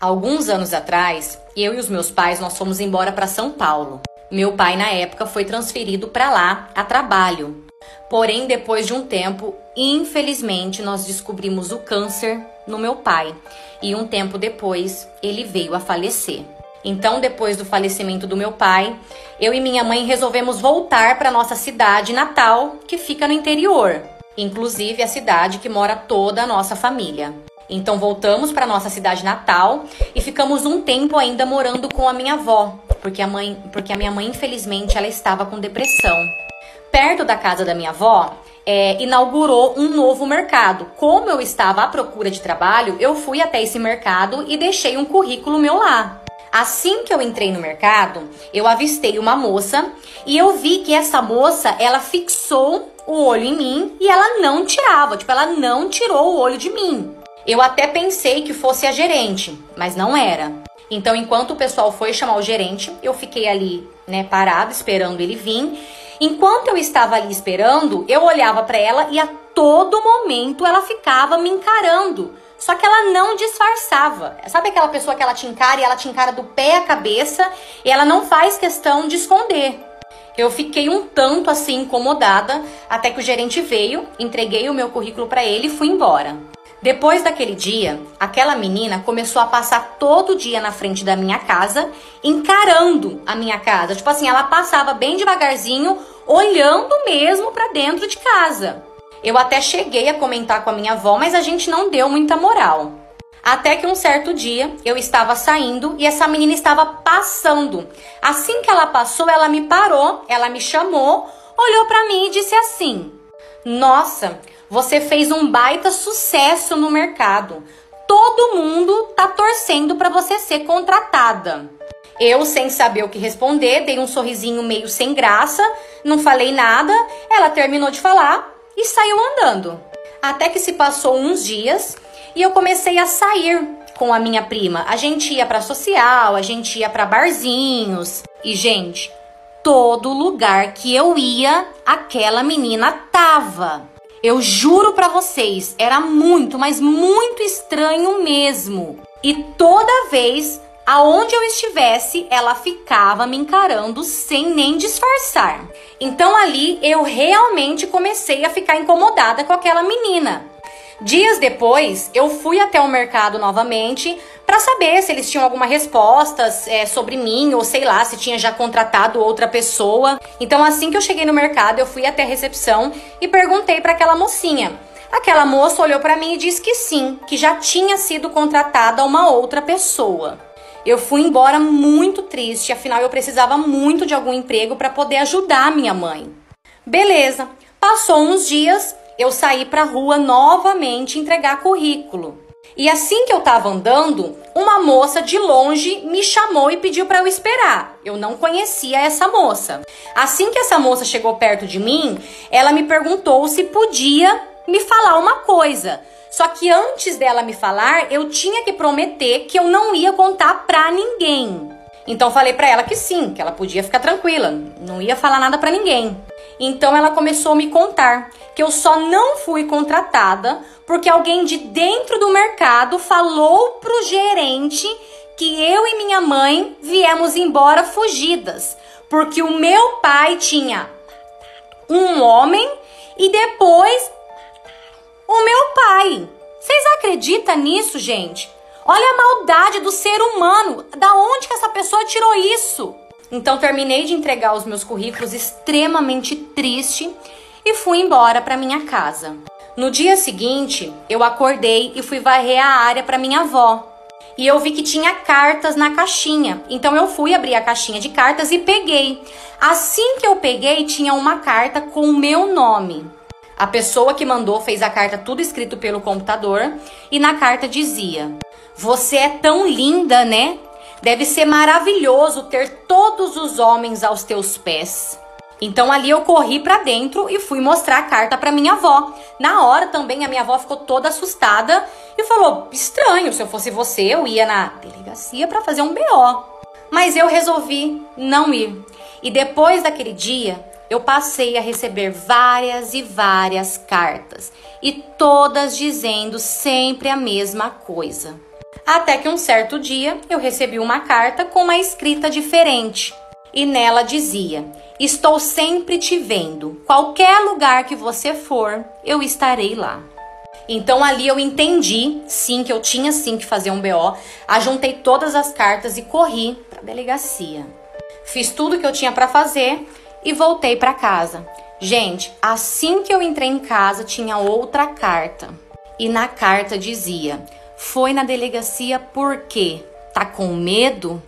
Alguns anos atrás, eu e os meus pais, nós fomos embora para São Paulo. Meu pai, na época, foi transferido para lá a trabalho. Porém, depois de um tempo, infelizmente, nós descobrimos o câncer no meu pai. E um tempo depois, ele veio a falecer. Então, depois do falecimento do meu pai, eu e minha mãe resolvemos voltar para nossa cidade natal, que fica no interior. Inclusive, a cidade que mora toda a nossa família. Então, voltamos para nossa cidade natal e ficamos um tempo ainda morando com a minha avó, porque a minha mãe, infelizmente, ela estava com depressão. Perto da casa da minha avó, inaugurou um novo mercado. Como eu estava à procura de trabalho, eu fui até esse mercado e deixei um currículo meu lá. Assim que eu entrei no mercado, eu avistei uma moça e eu vi que essa moça, ela fixou o olho em mim e ela não tirava, ela não tirou o olho de mim. Eu até pensei que fosse a gerente, mas não era. Então, enquanto o pessoal foi chamar o gerente, eu fiquei ali, parada, esperando ele vir. Enquanto eu estava ali esperando, eu olhava para ela e a todo momento ela ficava me encarando. Só que ela não disfarçava. Sabe aquela pessoa que ela te encara e ela te encara do pé à cabeça e ela não faz questão de esconder? Eu fiquei um tanto assim incomodada até que o gerente veio, entreguei o meu currículo para ele e fui embora. Depois daquele dia, aquela menina começou a passar todo dia na frente da minha casa, encarando a minha casa. Ela passava bem devagarzinho, olhando mesmo para dentro de casa. Eu até cheguei a comentar com a minha avó, mas a gente não deu muita moral. Até que um certo dia, eu estava saindo e essa menina estava passando. Assim que ela passou, ela me parou, ela me chamou, olhou para mim e disse assim: "Nossa, você fez um baita sucesso no mercado. Todo mundo tá torcendo para você ser contratada." Eu, sem saber o que responder, dei um sorrisinho meio sem graça, não falei nada. Ela terminou de falar e saiu andando. Até que se passou uns dias e eu comecei a sair com a minha prima. A gente ia pra social, a gente ia pra barzinhos. E, gente, todo lugar que eu ia, aquela menina tava. Eu juro pra vocês, era muito, mas muito estranho mesmo. E toda vez, aonde eu estivesse, ela ficava me encarando sem nem disfarçar. Então ali eu realmente comecei a ficar incomodada com aquela menina. Dias depois, eu fui até o mercado novamente para saber se eles tinham alguma resposta sobre mim, ou sei lá, se tinha já contratado outra pessoa. Então, assim que eu cheguei no mercado, eu fui até a recepção e perguntei para aquela mocinha. Aquela moça olhou para mim e disse que sim, que já tinha sido contratada uma outra pessoa. Eu fui embora muito triste, afinal eu precisava muito de algum emprego para poder ajudar a minha mãe. Beleza, passou uns dias, eu saí pra rua novamente entregar currículo. E assim que eu tava andando, uma moça de longe me chamou e pediu para eu esperar. Eu não conhecia essa moça. Assim que essa moça chegou perto de mim, ela me perguntou se podia me falar uma coisa. Só que antes dela me falar, eu tinha que prometer que eu não ia contar pra ninguém. Então falei pra ela que sim, que ela podia ficar tranquila, não ia falar nada pra ninguém. Então ela começou a me contar que eu só não fui contratada porque alguém de dentro do mercado falou pro gerente que eu e minha mãe viemos embora fugidas, porque o meu pai tinha um homem e depois o meu pai. Vocês acreditam nisso, gente? Olha a maldade do ser humano. Da onde que essa pessoa tirou isso? Então terminei de entregar os meus currículos extremamente triste e fui embora para minha casa. No dia seguinte, eu acordei e fui varrer a área para minha avó. E eu vi que tinha cartas na caixinha. Então eu fui abrir a caixinha de cartas e peguei. Assim que eu peguei, tinha uma carta com o meu nome. A pessoa que mandou fez a carta tudo escrito pelo computador e na carta dizia: "Você é tão linda, né? Deve ser maravilhoso ter todos os homens aos teus pés." Então ali eu corri pra dentro e fui mostrar a carta pra minha avó. Na hora também a minha avó ficou toda assustada e falou: "Estranho, se eu fosse você eu ia na delegacia pra fazer um BO." Mas eu resolvi não ir. E depois daquele dia, eu passei a receber várias e várias cartas, e todas dizendo sempre a mesma coisa. Até que um certo dia eu recebi uma carta com uma escrita diferente. E nela dizia: estou sempre te vendo. Qualquer lugar que você for, eu estarei lá. Então ali eu entendi, sim, que eu tinha sim que fazer um BO. Ajuntei todas as cartas e corri para a delegacia. Fiz tudo que eu tinha para fazer e voltei para casa. Gente, assim que eu entrei em casa, tinha outra carta. E na carta dizia: foi na delegacia por quê? Tá com medo?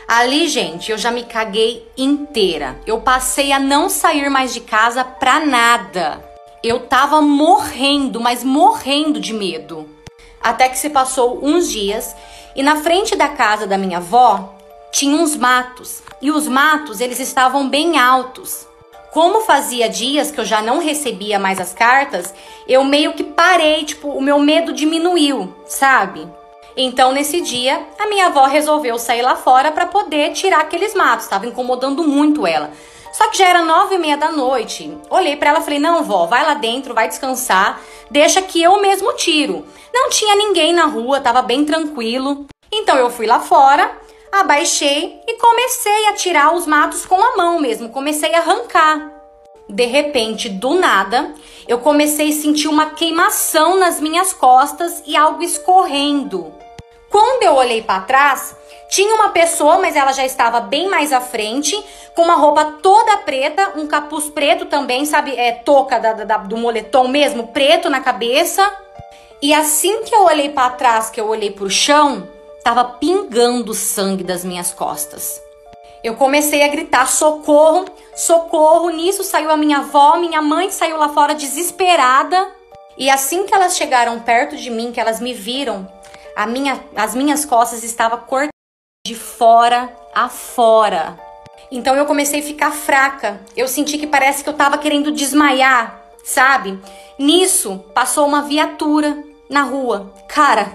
Ali, gente, eu já me caguei inteira. Eu passei a não sair mais de casa pra nada. Eu tava morrendo, mas morrendo de medo. Até que se passou uns dias e na frente da casa da minha avó tinha uns matos. E os matos, eles estavam bem altos. Como fazia dias que eu já não recebia mais as cartas, eu meio que parei, o meu medo diminuiu, sabe? Então, nesse dia, a minha avó resolveu sair lá fora para poder tirar aqueles matos. Estava incomodando muito ela. Só que já era 9h30 da noite. Olhei para ela e falei: não, vó, vai lá dentro, vai descansar. Deixa que eu mesmo tiro. Não tinha ninguém na rua, tava bem tranquilo. Então, eu fui lá fora, abaixei e comecei a tirar os matos com a mão mesmo. Comecei a arrancar. De repente, do nada, eu comecei a sentir uma queimação nas minhas costas e algo escorrendo. Quando eu olhei para trás, tinha uma pessoa, mas ela já estava bem mais à frente, com uma roupa toda preta, um capuz preto também, sabe? Touca do moletom mesmo, preto na cabeça. E assim que eu olhei para trás, que eu olhei pro chão, tava pingando sangue das minhas costas. Eu comecei a gritar: socorro, socorro. Nisso saiu a minha avó, minha mãe saiu lá fora desesperada. E assim que elas chegaram perto de mim, que elas me viram, as minhas costas estavam cortadas de fora a fora. Então eu comecei a ficar fraca. Eu senti que parece que eu tava querendo desmaiar, sabe? Nisso passou uma viatura na rua. Cara,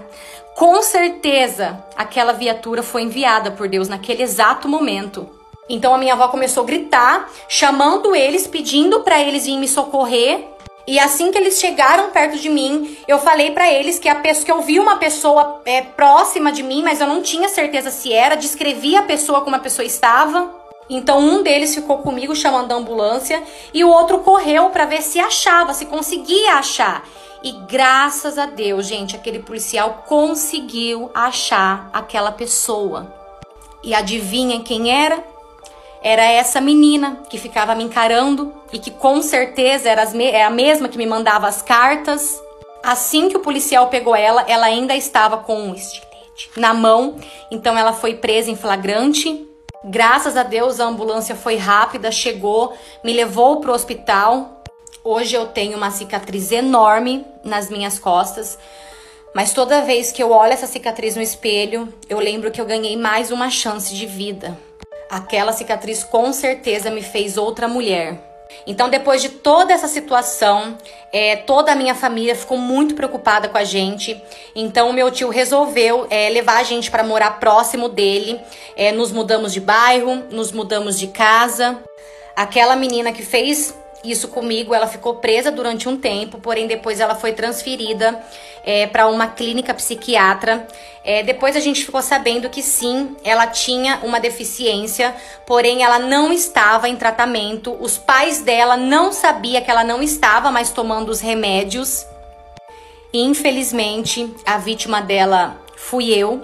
com certeza aquela viatura foi enviada por Deus naquele exato momento. Então a minha avó começou a gritar, chamando eles, pedindo para eles irem me socorrer. E assim que eles chegaram perto de mim, eu falei para eles que que eu vi uma pessoa próxima de mim, mas eu não tinha certeza se era. Descrevi a pessoa como a pessoa estava. Então um deles ficou comigo chamando a ambulância e o outro correu para ver se achava, se conseguia achar. E graças a Deus, gente, aquele policial conseguiu achar aquela pessoa. E adivinha quem era? Era essa menina que ficava me encarando e que com certeza era a mesma que me mandava as cartas. Assim que o policial pegou ela ainda estava com um estilete na mão. Então ela foi presa em flagrante. Graças a Deus a ambulância foi rápida, chegou, me levou para o hospital. Hoje eu tenho uma cicatriz enorme nas minhas costas. Mas toda vez que eu olho essa cicatriz no espelho, eu lembro que eu ganhei mais uma chance de vida. Aquela cicatriz com certeza me fez outra mulher. Então, depois de toda essa situação, toda a minha família ficou muito preocupada com a gente. Então, o meu tio resolveu levar a gente para morar próximo dele. Nos mudamos de bairro, nos mudamos de casa. Aquela menina que fez isso comigo, ela ficou presa durante um tempo, porém depois ela foi transferida para uma clínica psiquiatra. Depois a gente ficou sabendo que sim, ela tinha uma deficiência, porém ela não estava em tratamento. Os pais dela não sabiam que ela não estava mais tomando os remédios. Infelizmente, a vítima dela fui eu,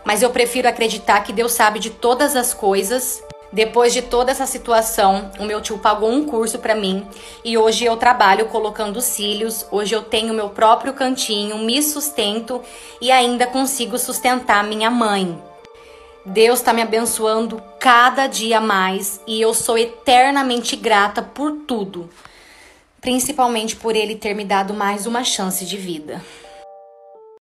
mas eu prefiro acreditar que Deus sabe de todas as coisas. Depois de toda essa situação, o meu tio pagou um curso para mim e hoje eu trabalho colocando cílios. Hoje eu tenho meu próprio cantinho, me sustento e ainda consigo sustentar minha mãe. Deus está me abençoando cada dia mais e eu sou eternamente grata por tudo, principalmente por Ele ter me dado mais uma chance de vida.